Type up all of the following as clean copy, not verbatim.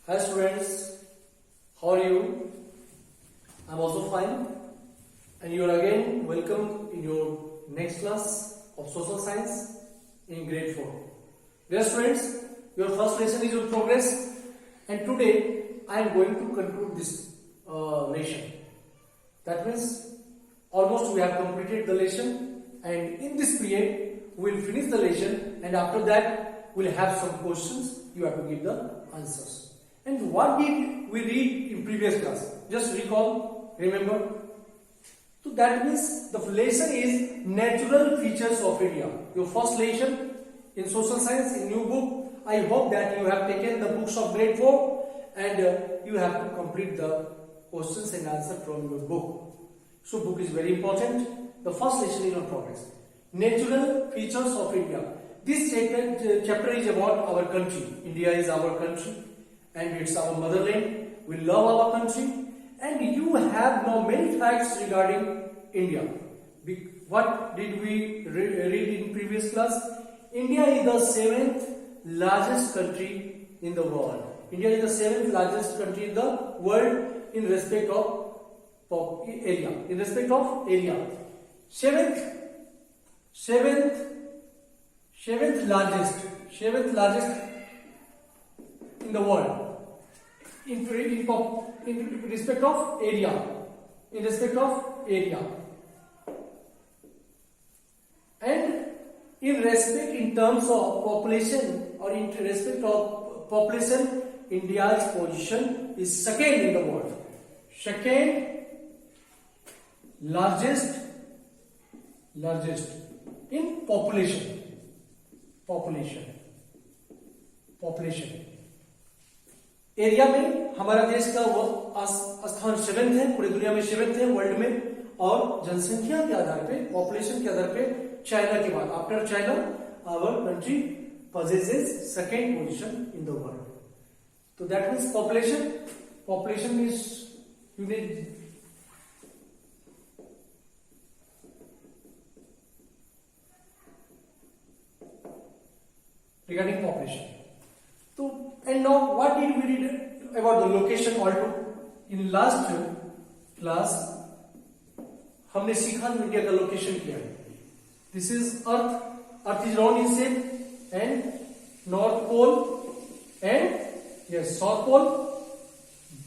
Hi students, how are you? I'm also fine, and you are again welcome in your next class of social science in grade 4. Dear students, your first lesson is in progress, and today I am going to conclude this lesson. That means almost we have completed the lesson, and in this period we will finish the lesson, and after that we will have some questions. You have to give the answers. And what did we read in previous class? Just recall, remember. So that means the lesson is natural features of India. Your first lesson in social science in new book. I hope that you have taken the books of grade 4 and you have to complete the questions and answer from your book. So book is very important. The first lesson is on progress. Natural features of India. This chapter is about our country. India is our country. And it's our motherland. We love our country, and you have now many facts regarding India. What did we read in previous class? India is the 7th largest country in the world. India is the 7th largest country in the world in respect of area. In respect of area, seventh largest in the world. In respect of area, and in terms of population, or in respect of population, India's position is second in the world. Second largest in population. Area में हमारा देश का वो स्थान 7th है, पूरी दुनिया में 7th है वर्ल्ड में, और जनसंख्या के आधार पे, पॉपुलेशन के आधार पे चाइना के बाद, after China our country possesses second position in the world. So that means population is, you need regarding population. So, and now what did we read about the location also? In last class हमने सीखा India का location क्या है. This is Earth is round in shape, and North Pole and South Pole.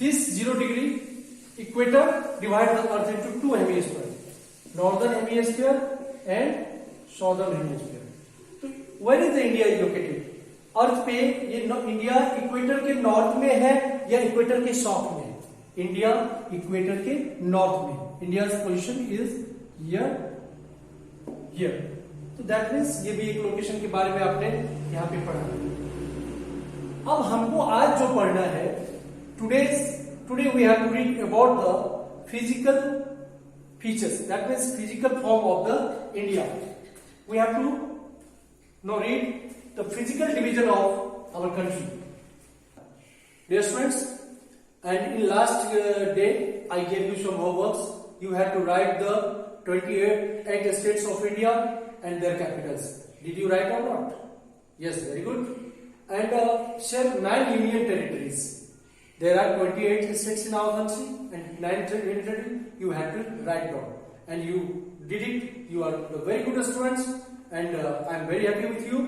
This 0 degree equator divides the Earth into two hemispheres, Northern Hemisphere and Southern Hemisphere. So where is the India is located? अर्थ पे ये India equator के north में है या equator के south में? India equator के north में. India's position is here. तो दैट मीन्स ये भी एक लोकेशन के बारे में आपने यहाँ पे पढ़ा. अब हमको आज जो पढ़ना है, today we have to read about the physical features. That means physical form of the India. We have to know read the physical division of our country. Dear students, and in last day I gave you some homeworks. You had to write the 28 states of India and their capitals. Did you write or not? Yes, very good. And share 9 union territories. There are 28 states in our country and 9 union territories. You had to write down, and you did it. You are the very good students, and I am very happy with you.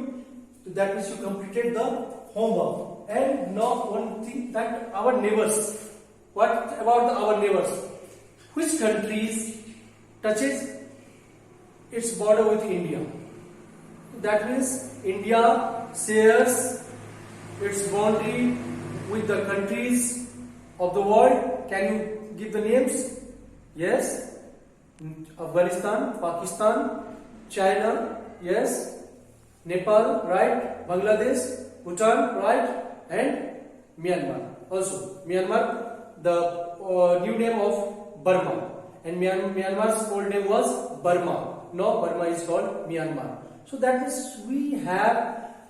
That means you completed the homework. And now one thing, that our neighbors. What about our neighbors? Which countries touches its border with India? That means India shares its boundary with the countries of the world. Can you give the names? Yes. Afghanistan, Pakistan, China, yes. Nepal, right? Bangladesh, Bhutan, right? And Myanmar. Also, Myanmar, the new name of Burma, and Myanmar's old name was Burma. Now Burma is called Myanmar. So that means we have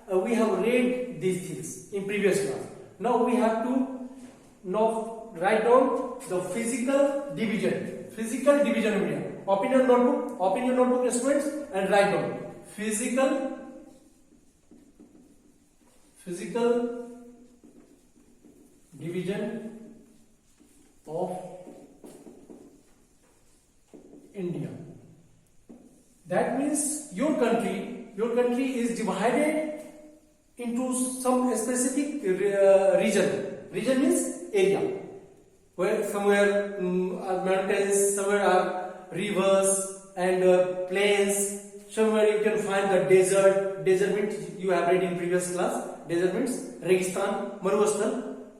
read these things in previous class. Now we have to write down the physical division of India. Open your notebook, students, and write down physical division of India. That means your country is divided into some specific region. Region means area, where somewhere are mountains, somewhere are rivers and plains. Somewhere you can find the desert. Desert means you have read in previous class. Desert means Registan, Marustan,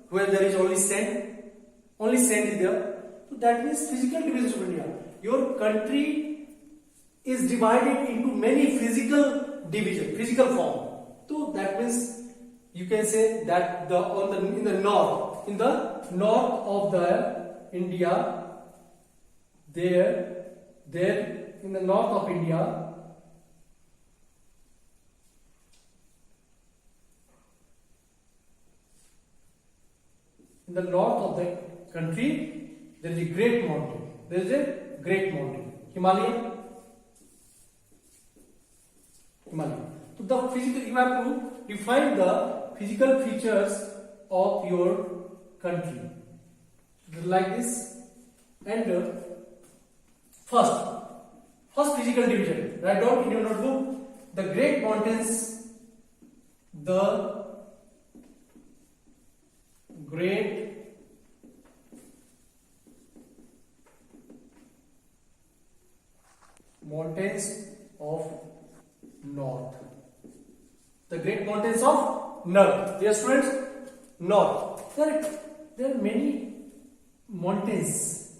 where there is only sand. Only sand is there. So that means physical division of India. Your country is divided into many physical division, physical form. So that means you can say that in the north of the India, there in the north of India, in the north of the country, there is a great mountain. There is a great mountain, Himalaya. So the physical, you have to define the physical features of your country like this. And first physical division, write down in your notebook the great mountains. The great mountains of north. The great mountains of north. Dear students, north. There are many mountains,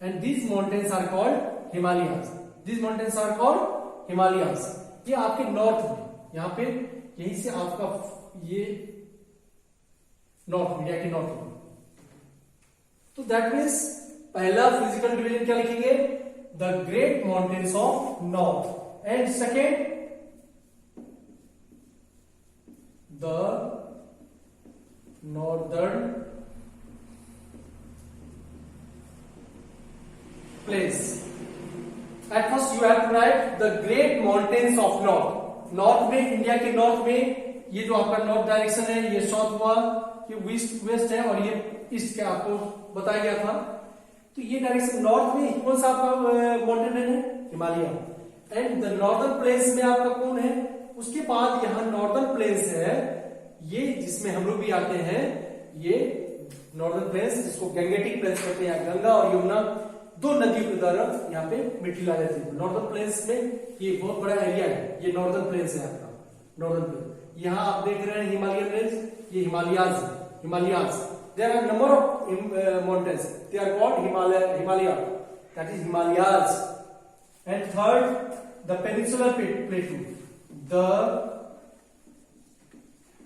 and these mountains are called Himalayas. These mountains are called Himalayas. ये आपके north में, यहाँ पे यहीं से आपका ये north, India के नॉर्थ में. तो दैट मीन्स पहला फिजिकल डिवीजन क्या लिखेंगे? The great mountains of north. And second, the northern plains. At first you have to write the great mountains of north. North में, इंडिया के नॉर्थ में, ये जो आपका नॉर्थ डायरेक्शन है, ये साउथ हुआ, ये वेस्ट है और ये ईस्ट का आपको बताया गया था. तो ये डायरेक्शन नॉर्थ में कौन सा आपका माउंटेन है? Himalaya. And the northern plains में आपका कौन है? उसके बाद यहाँ नॉर्दर्न प्लेन्स है, ये जिसमें हम लोग भी आते हैं, ये नॉर्दर्न प्लेन्स जिसको गंगेटिक प्लेन्स कहते हैं. गंगा और यमुना दो नदियों के द्वारा यहाँ पे मिट्टी ला जाती है. नॉर्दर्न प्लेन्स में ये बहुत बड़ा एरिया है, ये नॉर्दर्न प्लेन्स है आपका. नॉर्दर्न प्लेन्स यहाँ आप देख रहे हैं हिमालयन रेंज, ये Himalayas. There are number of mountains, they are called Himalaya, that is Himalayas. And third, the peninsular plateau. The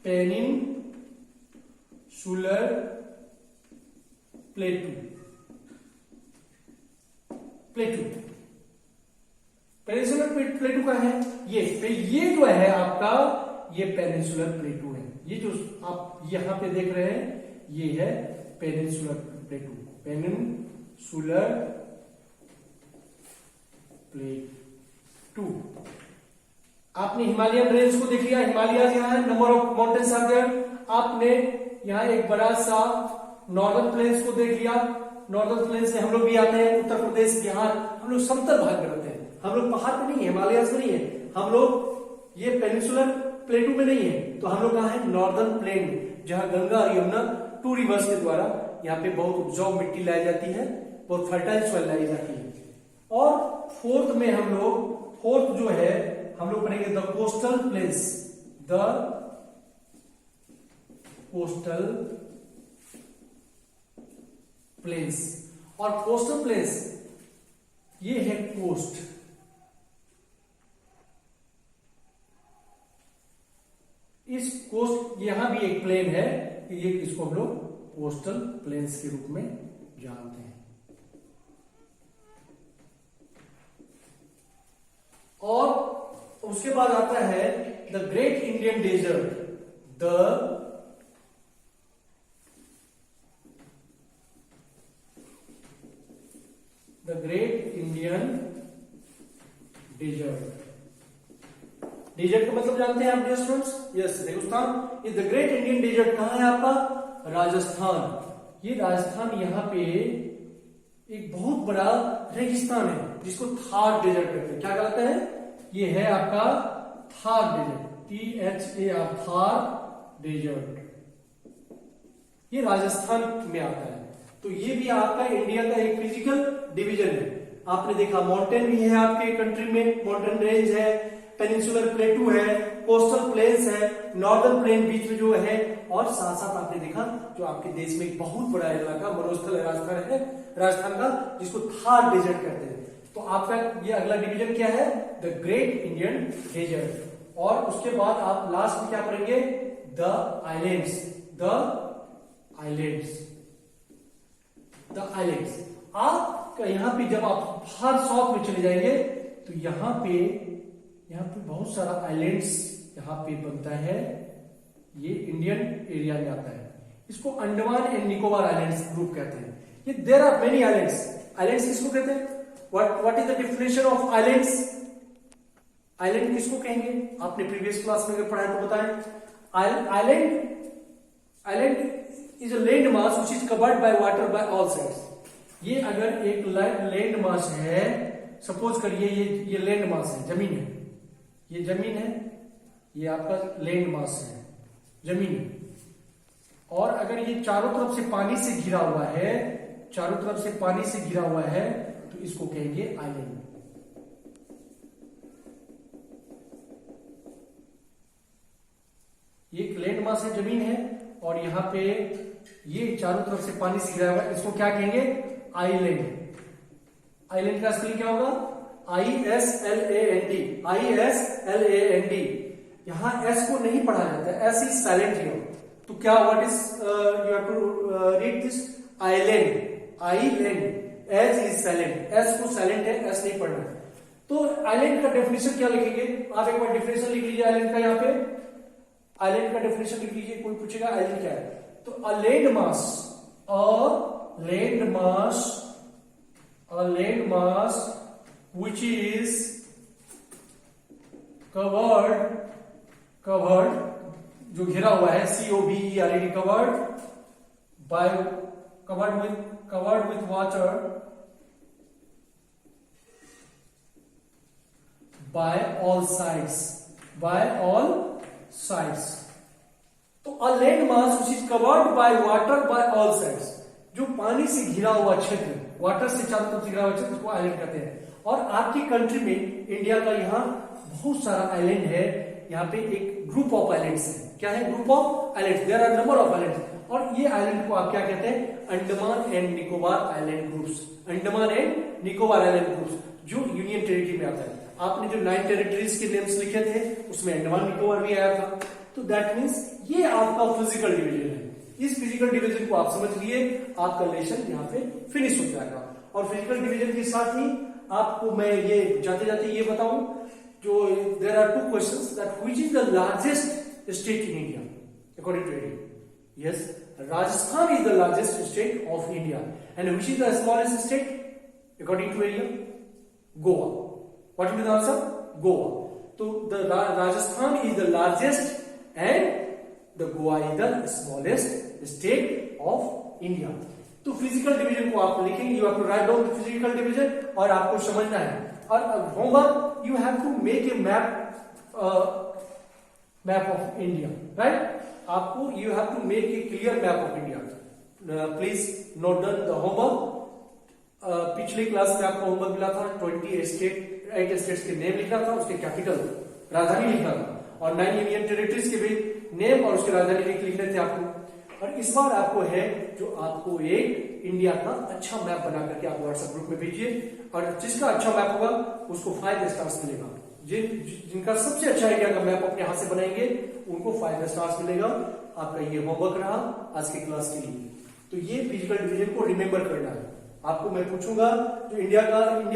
peninsular plateau. Peninsular plateau का है ये जो है आपका, ये पेनिनसुलर प्लेटू है. ये जो आप यहां पे देख रहे हैं, ये है पेनिनसुलर प्लेटू. पेनिनसुलर प्लेटू. आपने हिमालयन रेंज को देख लिया, हिमालय यहाँ है, number of mountains are there. आपने यहाँ एक बड़ा सा नॉर्दर्न प्लेन्स को देख लिया. नॉर्दर्न प्लेन्स में हम लोग भी आते हैं, उत्तर प्रदेश, बिहार. हम लोग समतल भाग में रहते हैं, हम लोग पहाड़ पे नहीं है, हिमालयाज में नहीं है, हम लोग ये पेनिनसुलर प्लेटू में नहीं है. तो हम लोग कहाँ है? नॉर्दर्न प्लेन में, जहाँ गंगा और यमुना टू रिवर्स के द्वारा यहाँ पे बहुत उपजाऊ मिट्टी लाई जाती है, बहुत फर्टाइल सॉइल लाई जाती है. और फोर्थ में हम लोग, फोर्थ जो है हम लोग पढ़ेंगे the coastal planes. The coastal planes. और कोस्टल प्लेन्स ये है कोस्ट. इस कोस्ट, यहां भी एक प्लेन है, ये इसको हम लोग कोस्टल प्लेन्स के रूप में जानते हैं. और उसके बाद आता है the great Indian desert. The great Indian desert. Desert का मतलब जानते हैं आप डियर स्टूडेंट्स? यस, रेगिस्तान. ये द ग्रेट इंडियन डेजर्ट कहां है आपका? राजस्थान। ये राजस्थान यहाँ पे एक बहुत बड़ा रेगिस्तान है जिसको थार डेजर्ट कहते हैं। क्या कहते हैं? ये है आपका Thar desert, THAR, Thar desert. ये राजस्थान में आता है। तो ये भी आपका इंडिया का एक फिजिकल डिवीजन है। आपने देखा माउंटेन भी है आपके कंट्री में, माउंटेन रेंज है, पेनिनसुलर प्लेटू है, कोस्टल प्लेन्स है, नॉर्दर्न प्लेन बीच में जो है, और साथ साथ आपने देखा जो आपके देश में एक बहुत बड़ा इलाका मरुस्थल राजस्थान का, जिसको थार डेजर्ट कहते हैं। तो आपका ये अगला डिवीजन क्या है? The great Indian desert. और उसके बाद आप लास्ट में क्या पढ़ेंगे? The islands. The islands, the islands. आप यहाँ पे जब आप फार साउथ में चले जाएंगे तो यहाँ पे बहुत सारा आइलैंड्स यहाँ पे बनता है। ये इंडियन एरिया में आता है। इसको Andaman and Nicobar islands group कहते हैं। ये there are many islands. Islands किसको कहते हैं? What is the definition of islands? Island किसको कहेंगे? आपने प्रीवियस क्लास में अगर पढ़ा है तो बताएं। Island is a land mass which is covered by water bye all sides. ये अगर एक लैंड मास है, सपोज करिए ये लैंड मास है, जमीन है, ये जमीन है, ये आपका लैंड मास है, जमीन है। और अगर ये चारों तरफ से पानी से घिरा हुआ है, चारों तरफ से पानी से घिरा हुआ है, तो इसको कहेंगे आइलैंड। ये एक लैंड मास है, जमीन है, और यहां पे ये चारों तरफ से पानी से घिरा हुआ है, इसको क्या कहेंगे? आइलैंड। आइलैंड का स्पेलिंग क्या होगा? ISLAND, ISLAND। यहां एस को नहीं पढ़ा जाता है, एस इज साइलेंट हियर। तो क्या what is you have to read this? Island, island, S is silent, S को साइलेंट है, एस नहीं पढ़ना। तो आइलैंड का डेफिनेशन क्या लिखेंगे? आप एक बार डेफिनेशन लिख लीजिए आइलैंड का। यहाँ पे आइलैंड का डेफिनेशन लिख लीजिए। कोई पूछेगा आइलैंड क्या है, तो a land mass, a land mass which is covered, जो घिरा हुआ है, COVERED, covered with water by all sides, तो a land mass which is covered by water by all sides, जो पानी से घिरा हुआ क्षेत्र, वाटर से चारों तरफ से घिरा हुआ क्षेत्र, इसको आइलैंड कहते हैं। और आपकी कंट्री में, इंडिया का यहाँ बहुत सारा आइलैंड है। यहाँ पे एक ग्रुप ऑफ आइलैंड्स है। क्या है? Group of islands. There are number of islands. और ये आइलैंड को आप क्या कहते हैं? Andaman and Nicobar island groups. Andaman and Nicobar island groups, जो यूनियन टेरिटरी में आता है। आपने जो 9 टेरिटरीज के नेम्स लिखे थे, उसमें अंडमान निकोबार भी आया था। तो दैट मीन्स ये आपका फिजिकल डिवीजन है। इस फिजिकल डिवीजन को आप समझ लिए, आपका लेसन यहाँ पे फिनिश हो जाएगा। और फिजिकल डिवीजन के साथ ही आपको मैं ये जाते जाते ये बताऊं, जो there are 2 questions, that which is the largest state in India according to area? Yes, Rajasthan is the largest state of India. And which is the smallest state according to area? Goa. What will be the answer? Goa. तो the Rajasthan is the largest and the Goa is the smallest state of India. तो physical division को आप लिखेंगे, you have to write down the physical division, और आपको समझना है। और homework, you have to make a map of India, right? आपको you have to make a clear map of India. Please note down the homework. पिछली class में आपको homework मिला था 8 स्टेट्स के नेम लिखना था, उसके कैपिटल, राजधानी लिखना था, और 9 यूनियन टेरिटरीज के भी नेम और उसके राजधानी लिखने थे आपको। और इस बार आपको है जो आपको एक इंडिया का अच्छा मैप बना करके आप व्हाट्सएप ग्रुप में भेजिए, और जिसका अच्छा मैप होगा उसको 5 स्टार्स मिलेगा। जिनका सबसे अच्छा इंडिया का मैप अपने हाथ से बनाएंगे उनको 5 स्टार्स मिलेगा। आपका ये होमवर्क रहा आज की क्लास के लिए। तो ये फिजिकल डिवीजन को रिमेंबर करना है। आपको मैं पूछूंगा जो इंडिया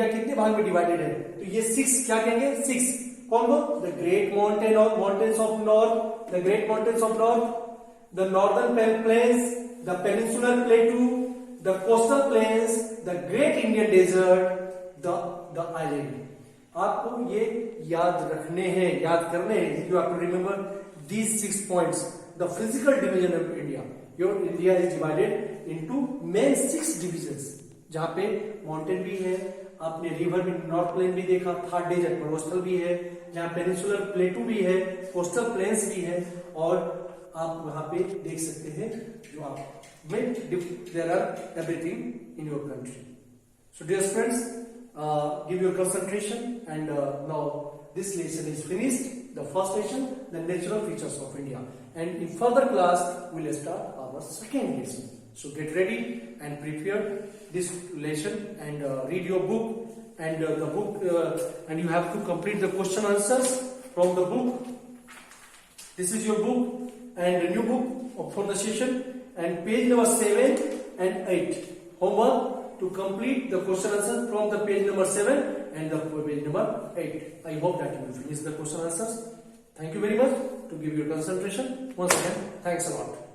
कितने भाग में डिवाइडेड है, तो ये 6 क्या कहेंगे? 6 कौन को? The great mountains of north, the great mountains of north, the northern plains, the peninsular plateau, the coastal plains, the great Indian desert, the island. आपको ये याद रखने हैं, याद करने हैं। You have to remember these 6 points. the physical division of India. Your India is divided into main 6 divisions. जहाँ पे माउंटेन भी है, आपने रिवर भी, नॉर्थ प्लेन भी देखा, थर्ड डेजर्ट पर्वतस्थल भी है, जहाँ पेनिनसुलर प्लेटू भी है, कोस्टल प्लेन्स भी है, और आप वहां पे देख सकते हैं जो आप में there are everything in your country. So dear friends, give your concentration, and now this lesson is finished. The first lesson, the natural features of India, and in further class we will start our second lesson. So get ready and prepare this lesson, and read your book, and the book, and you have to complete the question answers from the book. This is your book and a new book for the session, and page number 7 and 8. Homework to complete the question answer from the page number 7 and the page number 8. I hope that you will finish the question answers. Thank you very much to give your concentration. Once again, thanks a lot.